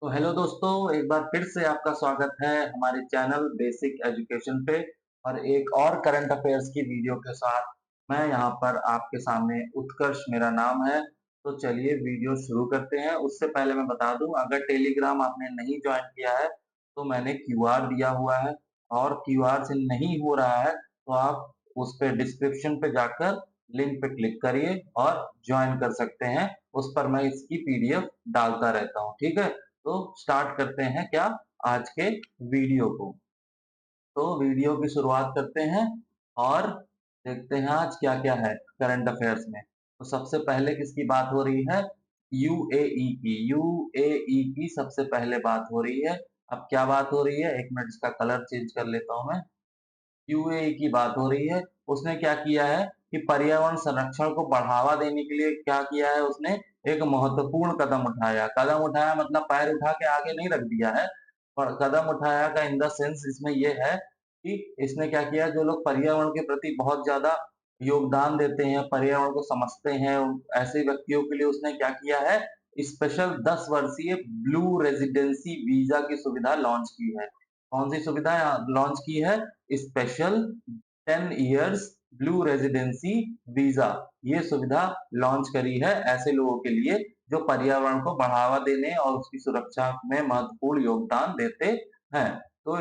तो हेलो दोस्तों, एक बार फिर से आपका स्वागत है हमारे चैनल बेसिक एजुकेशन पे और एक और करंट अफेयर्स की वीडियो के साथ मैं यहाँ पर आपके सामने उत्कर्ष मेरा नाम है। तो चलिए वीडियो शुरू करते हैं। उससे पहले मैं बता दूं, अगर टेलीग्राम आपने नहीं ज्वाइन किया है तो मैंने क्यूआर दिया हुआ है और क्यूआर से नहीं हो रहा है तो आप उस पे डिस्क्रिप्शन पे जाकर लिंक पे क्लिक करिए और ज्वाइन कर सकते हैं। उस पर मैं इसकी पीडीएफ डालता रहता हूँ, ठीक है। तो स्टार्ट करते हैं क्या आज के वीडियो को। तो वीडियो की शुरुआत करते हैं और देखते हैं आज क्या क्या है करंट अफेयर्स में। तो सबसे पहले किसकी बात हो रही है? यूएई की। यूएई की सबसे पहले बात हो रही है। अब क्या बात हो रही है, एक मिनट इसका कलर चेंज कर लेता हूं मैं। यूएई की बात हो रही है। उसने क्या किया है कि पर्यावरण संरक्षण को बढ़ावा देने के लिए क्या किया है, उसने एक महत्वपूर्ण कदम उठाया। कदम उठाया मतलब पैर उठा के आगे नहीं रख दिया है, पर कदम उठाया का इन द सेंस इसमें यह है कि इसने क्या किया, जो लोग पर्यावरण के प्रति बहुत ज्यादा योगदान देते हैं, पर्यावरण को समझते हैं, ऐसे व्यक्तियों के लिए उसने क्या किया है, स्पेशल 10 वर्षीय ब्लू रेजिडेंसी वीजा की सुविधा लॉन्च की है। कौन सी सुविधा लॉन्च की है? Special 10 years blue residency visa. ये सुविधा लॉन्च करी है ऐसे लोगों के लिए जो पर्यावरण को बढ़ावा देने और उसकी सुरक्षा में महत्वपूर्ण योगदान देते हैं। तो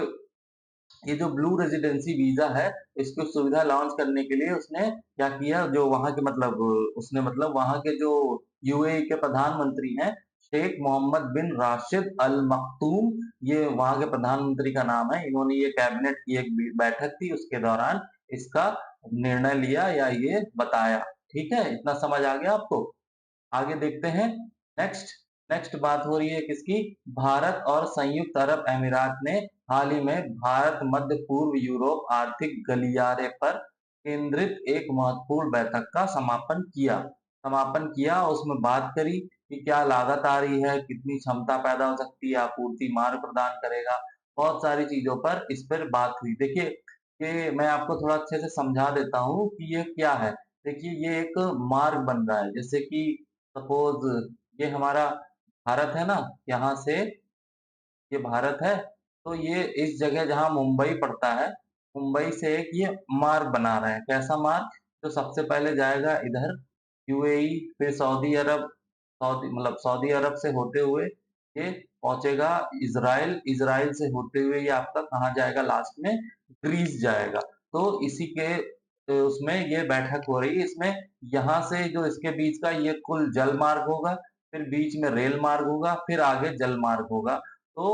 ये जो ब्लू रेजिडेंसी वीजा है, इसको सुविधा लॉन्च करने के लिए उसने क्या किया, जो वहां के मतलब उसने मतलब वहां के जो यूएई के प्रधानमंत्री हैं, शेख मोहम्मद बिन राशिद अल मखतूम, ये वहां के प्रधानमंत्री का नाम है। इन्होंने ये कैबिनेट की एक बैठक थी, उसके दौरान इसका निर्णय लिया या ये बताया। ठीक है, इतना समझ आ गया आपको। आगे देखते हैं। नेक्स्ट नेक्स्ट बात हो रही है किसकी? भारत और संयुक्त अरब अमीरात ने हाल ही में भारत मध्य पूर्व यूरोप आर्थिक गलियारे पर केंद्रित एक महत्वपूर्ण बैठक का समापन किया। उसमें बात करी कि क्या लागत आ रही है, कितनी क्षमता पैदा हो सकती है, आपूर्ति मार्ग प्रदान करेगा, बहुत सारी चीजों पर इस पर बात हुई। देखिए कि मैं आपको थोड़ा अच्छे से समझा देता हूँ कि ये क्या है। देखिए ये एक मार्ग बन रहा है, जैसे कि सपोज ये हमारा भारत है ना, यहाँ से ये भारत है, तो ये इस जगह जहाँ मुंबई पड़ता है, मुंबई से एक ये मार्ग बना रहे हैं। कैसा मार्ग? तो सबसे पहले जाएगा इधर यूएई, फिर सऊदी अरब, सऊदी मतलब सऊदी अरब से होते हुए ये पहुंचेगा इजराइल, इजराइल से होते हुए ये आपका कहाँ जाएगा, लास्ट में ग्रीस जाएगा। तो इसी के उसमें ये बैठक हो रही है। इसमें यहाँ से जो इसके बीच का ये कुल जल मार्ग होगा, फिर बीच में रेल मार्ग होगा, फिर आगे जल मार्ग होगा। तो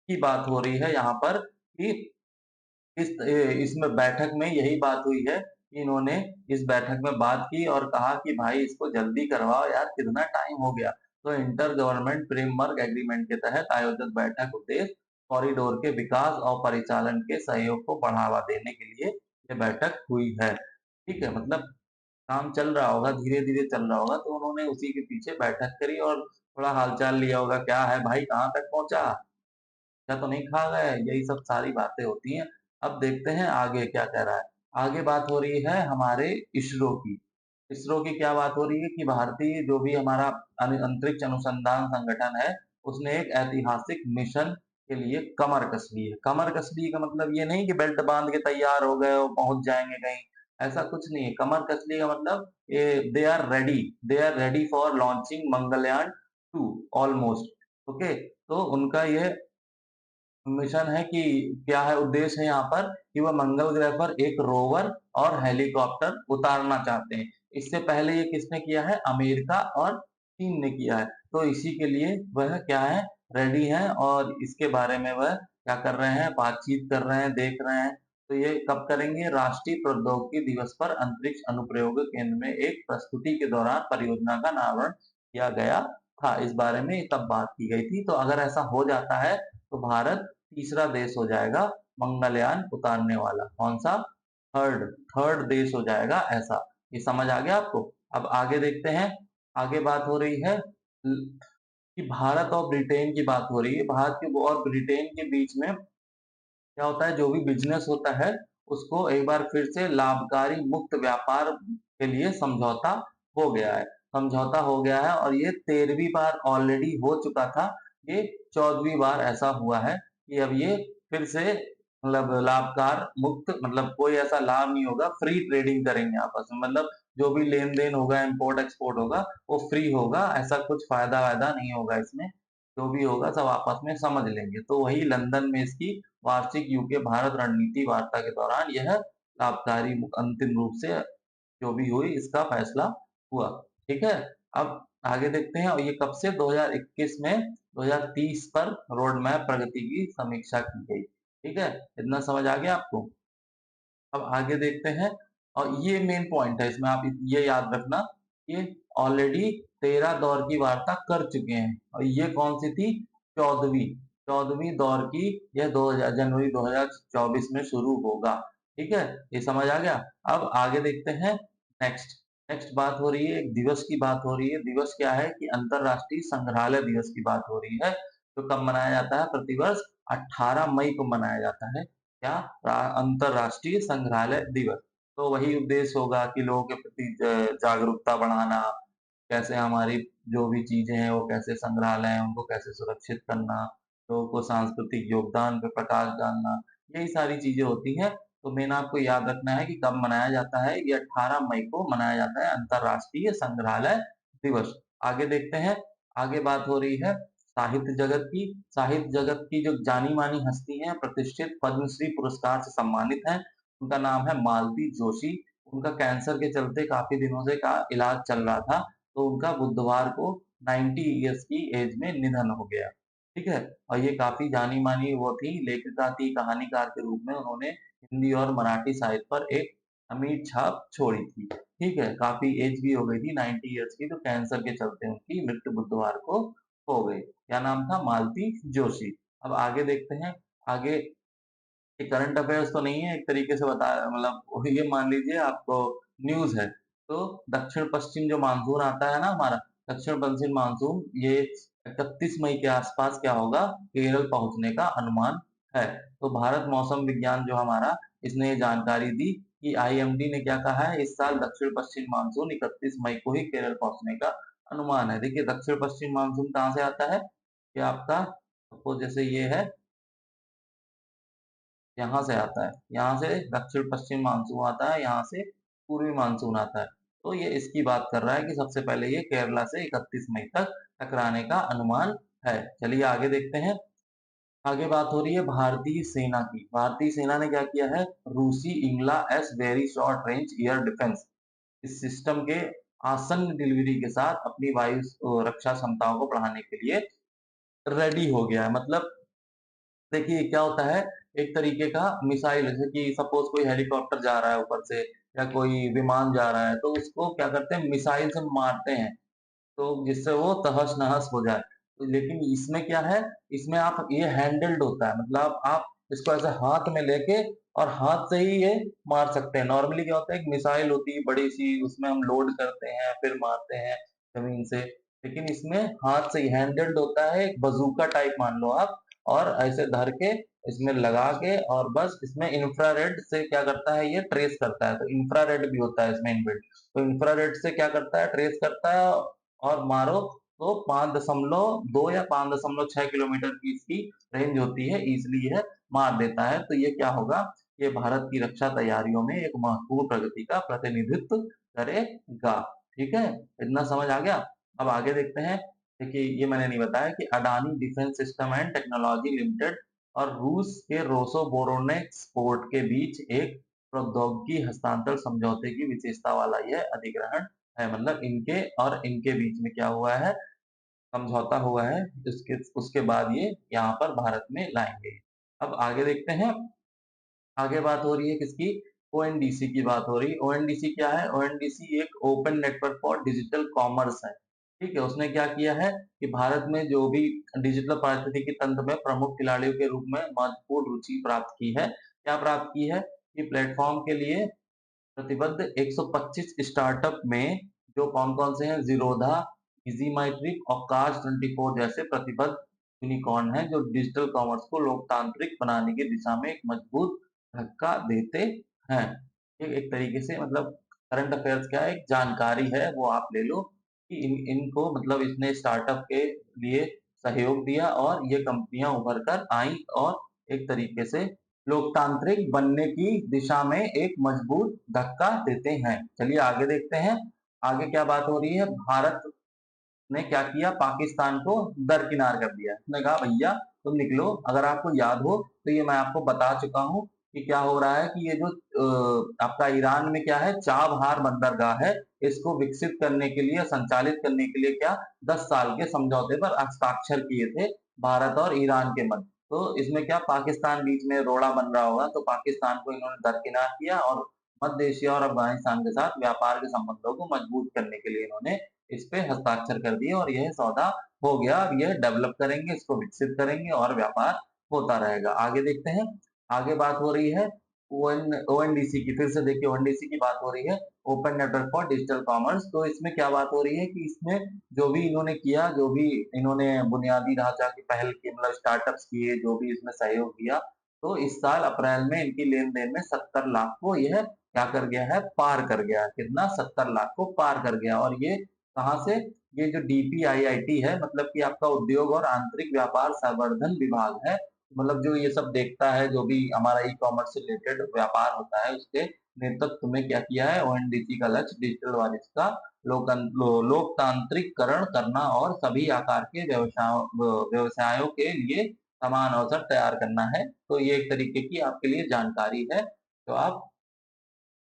की बात हो रही है यहाँ पर कि इसमें बैठक में यही बात हुई है कि इन्होंने इस बैठक में बात की और कहा कि भाई इसको जल्दी करवाओ यार, कितना टाइम हो गया। तो इंटर गवर्नमेंट फ्रेमवर्क एग्रीमेंट के तहत आयोजित बैठक उद्देश्य कॉरिडोर के विकास और परिचालन के सहयोग को बढ़ावा देने के लिए ये बैठक हुई है। ठीक है, मतलब काम चल रहा होगा, धीरे धीरे चल रहा होगा, तो उन्होंने उसी के पीछे बैठक करी और थोड़ा हालचाल लिया होगा, क्या है भाई, कहाँ तक पहुंचा, क्या तो नहीं खा गए, यही सब सारी बातें होती हैं। अब देखते हैं आगे क्या कह रहा है। आगे बात हो रही है हमारे इसरो की। इसरो की क्या बात हो रही है कि भारतीय जो भी हमारा अंतरिक्ष अनुसंधान संगठन है, उसने एक ऐतिहासिक मिशन के लिए कमर कस ली है। कमर कस ली का मतलब ये नहीं कि बेल्ट बांध के तैयार हो गए और पहुंच जाएंगे कहीं, ऐसा कुछ नहीं है। कमर कस ली का मतलब they are ready for launching Mangalyaan 2 almost. Okay, तो उनका ये मिशन है कि क्या है, उद्देश्य है यहाँ पर कि वह मंगल ग्रह पर एक रोवर और हेलीकॉप्टर उतारना चाहते हैं। इससे पहले ये किसने किया है? अमेरिका और चीन ने किया है। तो इसी के लिए वह क्या है, रेडी है, और इसके बारे में वह क्या कर रहे हैं, बातचीत कर रहे हैं, देख रहे हैं। तो ये कब करेंगे? राष्ट्रीय प्रौद्योगिकी दिवस पर अंतरिक्ष अनुप्रयोग केंद्र में एक प्रस्तुति के दौरान परियोजना का अनावरण किया गया था। इस बारे में तब बात की गई थी। तो अगर ऐसा हो जाता है तो भारत तीसरा देश हो जाएगा मंगलयान उतारने वाला। कौन सा? थर्ड थर्ड देश हो जाएगा ऐसा। ये समझ आ गया आपको? अब आगे देखते हैं। आगे बात हो रही है कि भारत और ब्रिटेन की बात हो रही है। भारत के और ब्रिटेन के बीच में क्या होता है, जो भी बिजनेस होता है उसको एक बार फिर से लाभकारी मुक्त व्यापार के लिए समझौता हो गया है। समझौता हो गया है और ये 13वीं बार ऑलरेडी हो चुका था। ये 14वीं बार ऐसा हुआ है कि अब ये फिर से मतलब लाभकार मुक्त मतलब कोई ऐसा लाभ नहीं होगा, फ्री ट्रेडिंग करेंगे आपस में, मतलब जो भी लेन-देन होगा, इम्पोर्ट एक्सपोर्ट होगा, वो फ्री होगा, ऐसा कुछ फायदा-वायदा नहीं होगा इसमें। जो भी होगा सब आपस में समझ लेंगे। तो वही लंदन में इसकी वार्षिक यूके भारत रणनीति वार्ता के दौरान यह लाभकारी अंतिम रूप से जो भी हुई इसका फैसला हुआ। ठीक है? अब आगे देखते हैं और ये कब से 2021 में 2030 पर रोड मैप प्रगति की समीक्षा की गई। ठीक है? इतना समझ आ गया आपको? अब आगे देखते हैं और ये मेन पॉइंट है इसमें आप ये याद रखना, ये ऑलरेडी 13 दौर की वार्ता कर चुके हैं और ये कौन सी थी? 14वीं 14वीं दौर की, यह 2000 जनवरी 2024 में शुरू होगा। ठीक है? ये समझ आ गया? अब आगे देखते हैं नेक्स्ट। नेक्स्ट बात हो रही है, एक दिवस की बात हो रही है। दिवस क्या है कि अंतर्राष्ट्रीय संग्रहालय दिवस की बात हो रही है। तो कब मनाया जाता है? प्रतिवर्ष 18 मई को मनाया जाता है। क्या? अंतरराष्ट्रीय संग्रहालय दिवस। तो वही उद्देश्य होगा कि लोगों के प्रति जागरूकता बढ़ाना, कैसे हमारी जो भी चीजें हैं वो कैसे संग्रहालय हैं उनको कैसे सुरक्षित करना, लोगों को सांस्कृतिक योगदान पे प्रकाश डालना, यही सारी चीजें होती हैं। तो मेन आपको याद रखना है कि कब मनाया जाता है, ये 18 मई को मनाया जाता है अंतरराष्ट्रीय संग्रहालय दिवस। आगे देखते हैं, आगे बात हो रही है साहित्य जगत की। साहित्य जगत की जो जानी-मानी हस्ती हैं, प्रतिष्ठित पद्मश्री पुरस्कार से सम्मानित हैं, उनका नाम है मालती जोशी। उनका कैंसर के चलते काफ़ी दिनों से का इलाज चल रहा था, तो उनका बुधवार को 90 इयर्स की एज में निधन हो गया। ठीक है? और ये काफ़ी जानी-मानी वो थी, लेखिका थी, कहानीकार के रूप में उन्होंने हिंदी और मराठी साहित्य पर एक अमिट छाप छोड़ी थी। ठीक है? काफ़ी एज भी हो गई थी 90 इयर्स की, तो कैंसर के चलते उनकी मृत्यु बुधवार को हो गई। क्या नाम था? मालती जोशी। अब आगे देखते हैं, आगे ये करंट अफेयर्स तो नहीं है, एक तरीके से बता मतलब ये मान लीजिए आपको न्यूज़ है। तो दक्षिण-पश्चिम जो मानसून आता है ना हमारा, दक्षिण-पश्चिम मानसून ये 31 मई के आसपास क्या होगा? केरल पहुँचने का अनुमान है। तो भारत मौसम विज्ञान जो हमारा, इसने ये जानकारी दी कि आईएमडी ने क्या कहा है, इस साल दक्षिण-पश्चिम मानसून 31 मई को ही केरल पहुँचने का अनुमान है। देखिए दक्षिण-पश्चिम मानसून कहाँ से आता है? ये आपका सपोज़ जैसे ये है, यहाँ से आता है, यहाँ से दक्षिण-पश्चिम मानसून आता है, यहाँ से पूर्वी मानसून आता है। तो ये इसकी बात कर रहा है कि सबसे पहले ये केरला से 31 मई तक टकराने का अनुमान है। चलिए आगे देखते हैं। आगे बात हो रही है भारतीय सेना की। भारतीय सेना ने क्या किया है? रूसी Igla S very short range air defence इस सिस्टम के आसन्न डिलीवरी के साथ अपनी वायु रक्षा क्षमताओं को बढ़ाने के लिए रेडी हो गया है। मतलब देखिए क्या होता है, एक तरीके का मिसाइल जैसे कि सपोज़ कोई हेलीकॉप्टर जा रहा है ऊपर से या कोई विमान जा रहा है, तो उसको क्या करते हैं मिसाइल से मारते हैं। तो जिससे वो तहस-नहस हो जाए। तो लेकिन इसमें क्या है, इसमें आप ये हैंडल्ड होता है, मतलब आप इसको ऐसे हाथ में लेके और हाथ से ही ये मार सकते हैं। नॉर्मली क्या होता है, एक मिसाइल होती है बड़ी-सी, उसमें हम लोड करते हैं, फिर मारते हैं ज़मीन से। लेकिन इसमें हाथ से ही हैंडल्ड होता है, एक बज़ूका टाइप मान लो आप, और ऐसे धर के इसमें लगा के और बस इसमें इंफ्रारेड से क्या करता है, ये ट्रेस करता है। तो इंफ्रारेड भी होता है इसमें इनबिल्ट। तो इंफ्रारेड से क्या करता है, ट्रेस करता है और मारो तो 5.2 या 5.6 किलोमीटर की इसकी रेंज होती है, ईज़िली यह मार देता है। तो ये क्या होगा, ये भारत की रक्षा तैयारियों में एक महत्वपूर्ण प्रगति का प्रतिनिधित्व करेगा। ठीक है? इतना समझ आ गया? अब आगे देखते हैं। देखिए, ये मैंने नहीं बताया कि Adani defence system and technology limited और रूस के रोसोबोरोनेक्स पोर्ट के बीच एक प्रौद्योगिकी हस्तांतरण समझौते की विशेषता वाला यह अधिग्रहण है। मतलब इनके और इनके बीच में क्या हुआ है, समझौता हुआ है, उसके उसके बाद ये यहाँ पर भारत में लाएँगे। अब आगे देखते हैं, आगे बात हो रही है किसकी? ओएनडीसी की बात हो रही है। ओएनडीसी क्या है? ओएनडीसी एक open network for digital commerce है। ठीक है? उसने क्या किया है कि भारत में जो भी डिजिटल पारिस्थितिकी तंत्र में प्रमुख खिलाड़ियों के रूप में महत्वपूर्ण रुचि प्राप्त की है। क्या प्राप्त की है? कि प्लेटफ़ॉर्म के लिए प्रतिबद्ध 125 स्टार्टअप में जो कौन-कौन से हैं, ज़ीरोधा, ईज़ीमाइट्रिक और कार्स24 जैसे प्रतिबद्ध यूनिकॉर्न हैं, जो डिजिटल कॉमर्स को लोकतांत्रिक बनाने की दिशा में एक मजबूत धक्का देते हैं। ये एक तरीके से मतलब करंट अफेयर्स क्या है, एक जानकारी है, वो आप ले लो कि इन इनको मतलब इसने स्टार्टअप के लिए सहयोग दिया और ये कंपनियां उभर कर आई और एक तरीके से लोकतांत्रिक बनने की दिशा में एक मजबूत धक्का देते हैं। चलिए आगे देखते हैं। आगे क्या बात हो रही है? भारत ने क्या किया? पाकिस्तान को दरकिनार कर दिया। उसने कहा भैया तुम निकलो। अगर आपको याद हो तो ये मैं आपको बता चुका हूँ कि क्या हो रहा है कि ये जो आपका ईरान में क्या है, चाबहार बंदरगाह है, इसको विकसित करने के लिए, संचालित करने के लिए क्या 10 साल के समझौते पर हस्ताक्षर किए थे भारत और ईरान के मध्य। तो इसमें क्या पाकिस्तान बीच में रोड़ा बन रहा होगा, तो पाकिस्तान को इन्होंने दरकिनार किया और मध्य एशिया और अफगानिस्तान के साथ व्यापार के संबंधों को मजबूत करने के लिए इन्होंने इस पे हस्ताक्षर कर दिए और यह सौदा हो गया। अब यह डेवलप करेंगे, इसको विकसित करेंगे और व्यापार होता रहेगा। आगे देखते हैं। आगे बात हो रही है ओएनडीसी की। फिर से देखिए ओएनडीसी की बात हो रही है, open network for digital commerce. तो इसमें क्या बात हो रही है कि इसमें जो भी इन्होंने किया, जो भी इन्होंने बुनियादी ढांचा की पहल की, मतलब स्टार्टअप्स किए, जो भी इसमें सहयोग दिया, तो इस साल अप्रैल में इनकी लेन देन में 70 लाख को यह क्या कर गया है? पार कर गया। कितना? 70 लाख को पार कर गया। और ये कहाँ से? ये जो डीपीआईआईटी है, मतलब कि आपका उद्योग और आंतरिक व्यापार संवर्धन विभाग है, मतलब जो ये सब देखता है, जो भी हमारा ई कॉमर्स से रिलेटेड व्यापार होता है, उसके नेतृत्व में क्या किया है? ओएनडीसी का लक्ष्य डिजिटल वाणिज्य का लोकतांत्रिककरण करना और सभी आकार के व्यवसायों के लिए समान अवसर तैयार करना है। तो ये एक तरीके की आपके लिए जानकारी है, तो आप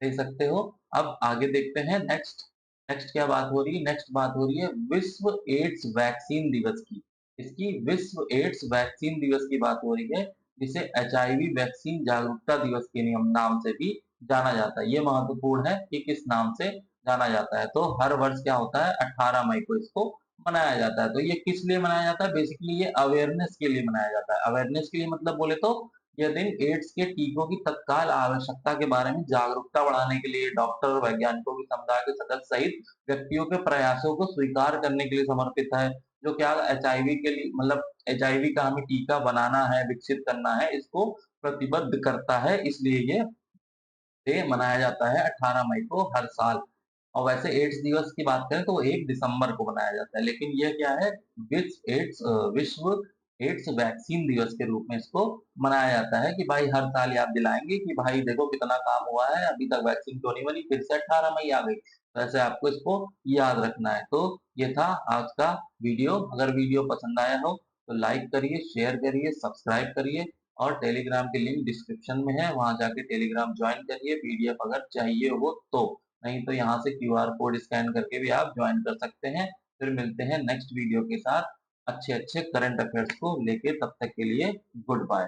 दे सकते हो। अब आगे देखते हैं। नेक्स्ट नेक्स्ट क्या बात हो रही है? नेक्स्ट बात हो रही है विश्व एड्स वैक्सीन दिवस की। इसकी विश्व एड्स वैक्सीन दिवस की बात हो रही है, जिसे एचआईवी वैक्सीन जागरूकता दिवस के नियम नाम से भी जाना जाता है। ये महत्वपूर्ण है कि किस नाम से जाना जाता है। तो हर वर्ष क्या होता है? 18 मई को इसको मनाया जाता है। तो ये किस लिए मनाया जाता है? बेसिकली ये अवेयरनेस के लिए मनाया जाता है। अवेयरनेस के लिए मतलब बोले तो यह दिन एड्स के टीकों की तत्काल आवश्यकता के बारे में जागरूकता बढ़ाने के लिए डॉक्टर, वैज्ञानिकों की समुदाय के सदस्य सहित व्यक्तियों के प्रयासों को स्वीकार करने के लिए समर्पित है। जो क्या एचआईवी के लिए, मतलब एचआईवी का हमें टीका बनाना है, विकसित करना है, इसको प्रतिबद्ध करता है। इसलिए ये डे मनाया जाता है 18 मई को हर साल। और वैसे एड्स दिवस की बात करें तो वो 1 दिसंबर को मनाया जाता है, लेकिन ये क्या है? विश्व एड्स वैक्सीन दिवस के रूप में इसको मनाया जाता है कि भाई हर साल याद दिलाएंगे कि भाई देखो कितना काम हुआ है, अभी तक वैक्सीन क्यों नहीं बनी, फिर से 18 मई आ गई। तो ऐसे आपको इसको याद रखना है। तो ये था आज का वीडियो। अगर वीडियो पसंद आया हो तो लाइक करिए, शेयर करिए, सब्सक्राइब करिए और टेलीग्राम की लिंक डिस्क्रिप्शन में है, वहां जाके टेलीग्राम ज्वाइन करिए। पीडीएफ अगर चाहिए हो तो, नहीं तो यहाँ से क्यूआर कोड स्कैन करके भी आप ज्वाइन कर सकते हैं। फिर मिलते हैं नेक्स्ट वीडियो के साथ अच्छे अच्छे करंट अफेयर्स को लेके। तब तक के लिए गुड बाय।